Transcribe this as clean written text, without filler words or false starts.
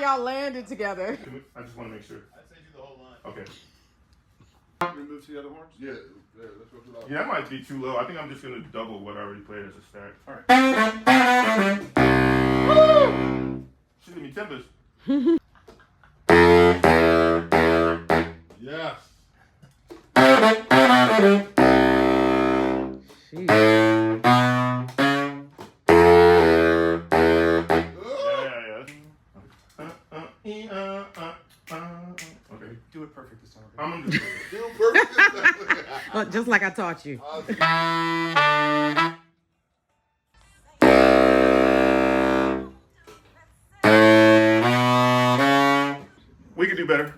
y'all landed together. I just want to make sure. I sent you the whole line. Okay. Remove the other horns? Yeah, let's go through that. Yeah, that might be too low. I think I'm just gonna double what I already played as a stack. All right. Woo! She's giving me timbers. Yes. Jeez. Okay. Do it perfect this time. I'm gonna do it. Do perfect. Well, just like I taught you. We could do better.